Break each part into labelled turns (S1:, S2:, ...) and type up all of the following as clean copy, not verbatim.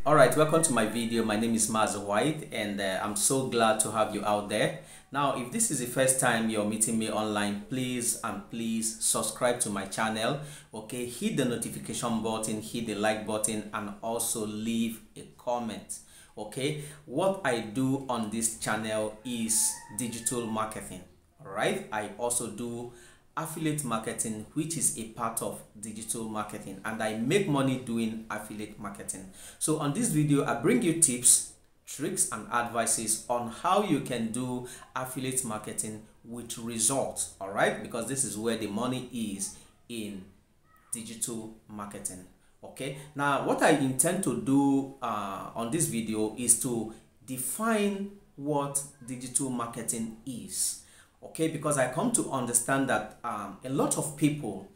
S1: Alright, welcome to my video. My name is Maziwhyte and I'm so glad to have you out there. Now, if this is the first time you're meeting me online, please subscribe to my channel. Okay, hit the notification button, hit the like button, and also leave a comment. Okay, what I do on this channel is digital marketing. Alright, I also do affiliate marketing, which is a part of digital marketing, and I make money doing affiliate marketing. So on this video, I bring you tips, tricks, and advices on how you can do affiliate marketing with results. All right, because this is where the money is in digital marketing. Okay, now what I intend to do on this video is to define what digital marketing is. Okay, because I come to understand that a lot of people,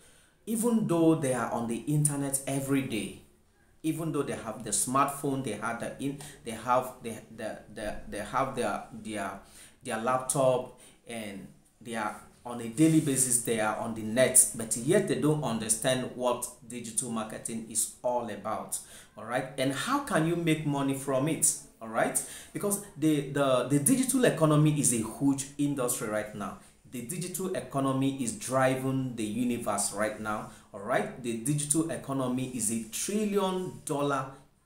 S1: even though they are on the internet every day, even though they have the smartphone, they have their laptop, and they are on a daily basis, they are on the net, but yet they don't understand what digital marketing is all about. All right, and how can you make money from it? All right, because the digital economy is a huge industry right now. The digital economy is driving the universe right now. All right, the digital economy is $1 trillion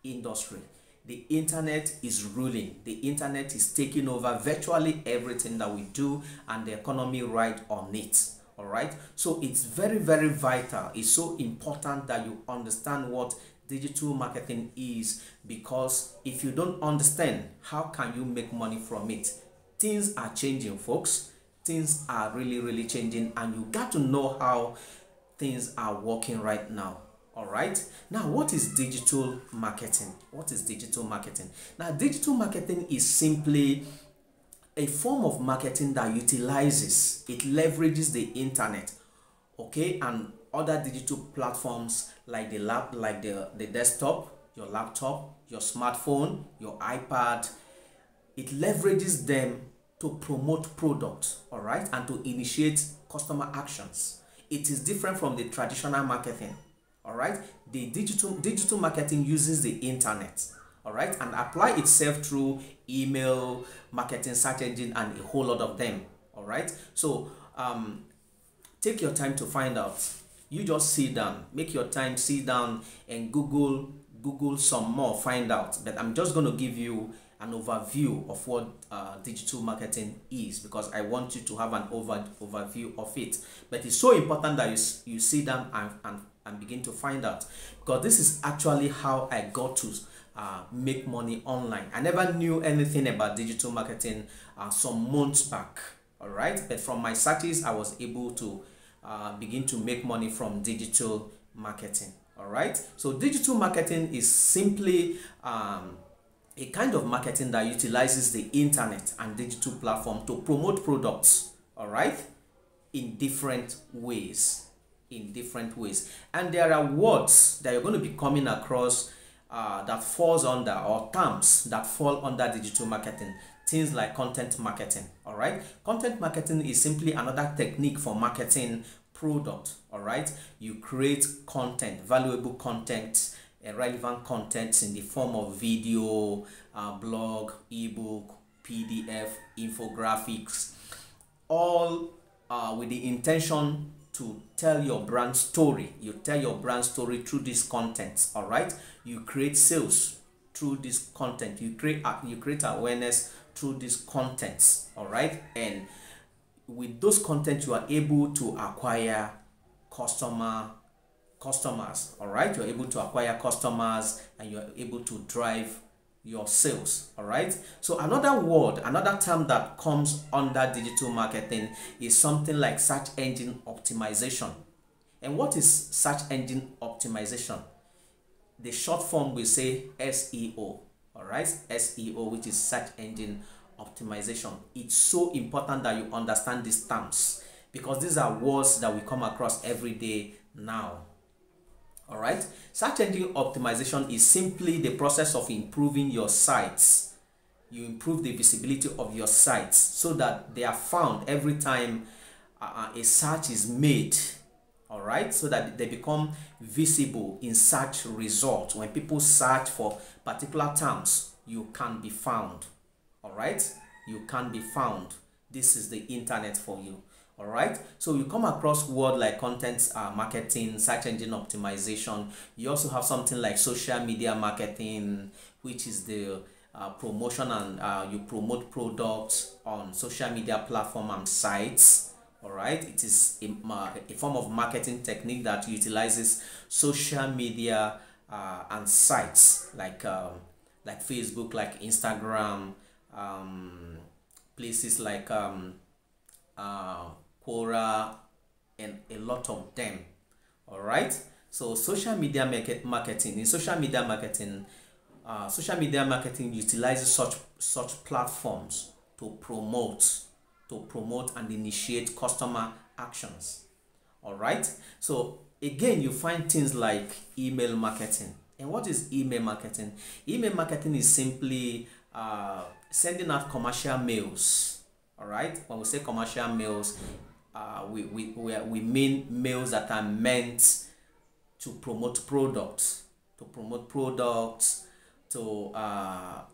S1: industry. The internet is ruling. The internet is taking over virtually everything that we do, and the economy ride on it. All right, so it's very, very vital. It's so important that you understand what digital marketing is, because if you don't understand, how can you make money from it? Things are changing, folks. Things are really changing, and you got to know how things are working right now. All right, now what is digital marketing? What is digital marketing? Now, digital marketing is simply a form of marketing that utilizes, it leverages the internet, okay, and other digital platforms like the desktop, your laptop, your smartphone, your iPad. It leverages them to promote products, all right, and to initiate customer actions. It is different from the traditional marketing. All right, the digital marketing uses the internet, all right, and apply itself through email marketing, search engine, and a whole lot of them. All right, so take your time to find out. You just sit down, make your time, sit down and Google some more, find out. But I'm just going to give you an overview of what digital marketing is, because I want you to have an overview of it. But it's so important that you sit down and begin to find out, because this is actually how I got to make money online. I never knew anything about digital marketing some months back. All right, but from my searches, I was able to begin to make money from digital marketing. All right, so digital marketing is simply a kind of marketing that utilizes the internet and digital platform to promote products, all right, in different ways. And there are words that you're going to be coming across that falls under, or terms that fall under digital marketing. Things like content marketing. All right, content marketing is simply another technique for marketing product. All right, you create content, valuable content, relevant content in the form of video, blog, ebook, PDF, infographics, all with the intention to tell your brand story. You tell your brand story through this content. All right, you create sales through this content. You create awareness through these contents. All right, and with those content, you are able to acquire customers. All right, you're able to acquire customers, and you're able to drive your sales. All right, so another term that comes under digital marketing is something like search engine optimization. And what is search engine optimization? The short form we say SEO. All right, SEO, which is search engine optimization. It's so important that you understand these terms, because these are words that we come across every day now. All right, search engine optimization is simply the process of improving your sites. You improve the visibility of your sites so that they are found every time a search is made. all right, so that they become visible in search results. When people search for particular terms, you can be found, all right, you can be found. This is the internet for you. All right, so you come across word like content marketing, search engine optimization. You also have something like social media marketing, which is the promotion and you promote products on social media platform and sites. All right, it is a form of marketing technique that utilizes social media and sites like Facebook, like Instagram, places like Quora, and a lot of them. All right, so social media marketing. In social media marketing utilizes such platforms to promote and initiate customer actions. All right, so again, you find things like email marketing. And what is email marketing? Email marketing is simply sending out commercial mails. All right, when we say commercial mails, we mean mails that are meant to promote products, to a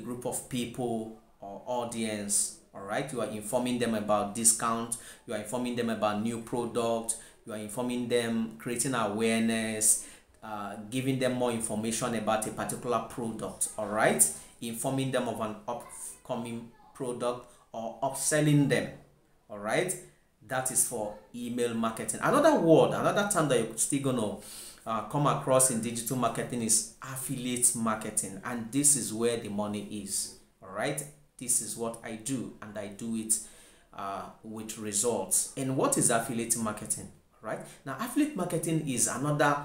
S1: group of people or audience. All right, you are informing them about discount, you are informing them about new product, you are informing them, creating awareness, giving them more information about a particular product. All right, informing them of an upcoming product or upselling them. All right, that is for email marketing. Another term that you're still gonna come across in digital marketing is affiliate marketing, and this is where the money is. All right, this is what I do, and I do it with results. And what is affiliate marketing? All right, now affiliate marketing is another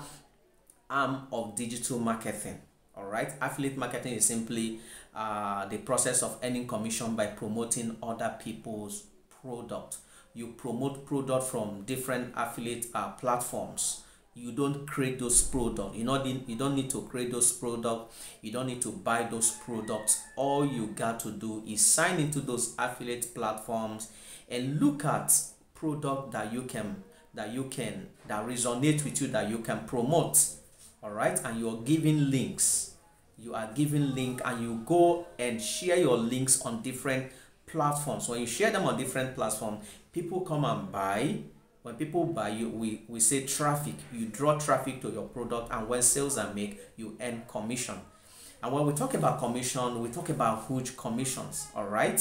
S1: arm of digital marketing. All right, affiliate marketing is simply the process of earning commission by promoting other people's product. You promote product from different affiliate platforms. You don't create those products. You don't need to create those products. You don't need to buy those products. All you got to do is sign into those affiliate platforms and look at product that resonate with you, that you can promote. All right, and you're giving links. You are giving link, and you go and share your links on different platforms. When you share them on different platforms, people come and buy. When people buy, we say traffic. You draw traffic to your product, and when sales are made, you earn commission. And when we talk about commission, we talk about huge commissions. All right,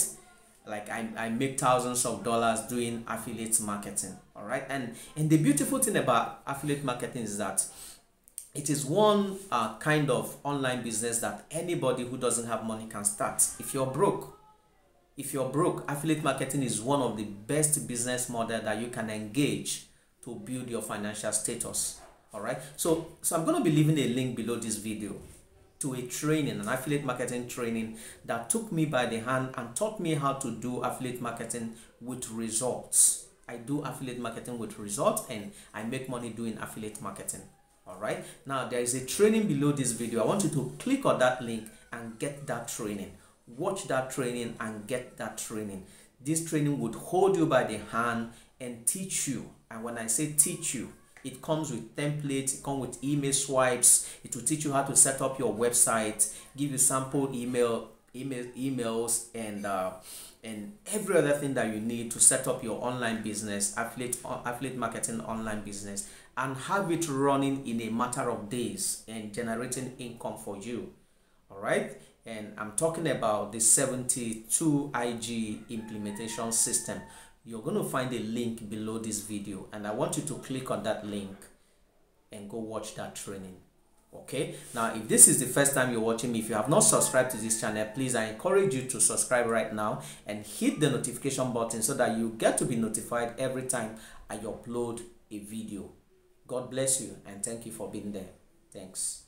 S1: like I make thousands of dollars doing affiliate marketing. All right, and the beautiful thing about affiliate marketing is that it is one kind of online business that anybody who doesn't have money can start. If you're broke, affiliate marketing is one of the best business model that you can engage to build your financial status. All right, so I'm going to be leaving a link below this video to a training, an affiliate marketing training that took me by the hand and taught me how to do affiliate marketing with results. I do affiliate marketing with results, and I make money doing affiliate marketing. All right, now there is a training below this video. I want you to click on that link and get that training. Watch that training and get that training. This training would hold you by the hand and teach you. And when I say teach you, it comes with templates, it comes with email swipes. It will teach you how to set up your website, give you sample emails, and every other thing that you need to set up your online business, affiliate marketing online business, and have it running in a matter of days and generating income for you. All right, and I'm talking about the 72 IG implementation system. You're going to find a link below this video, and I want you to click on that link and go watch that training. Okay, now if this is the first time you're watching me, if you have not subscribed to this channel, please, I encourage you to subscribe right now and hit the notification button so that you get to be notified every time I upload a video. God bless you, and thank you for being there. Thanks.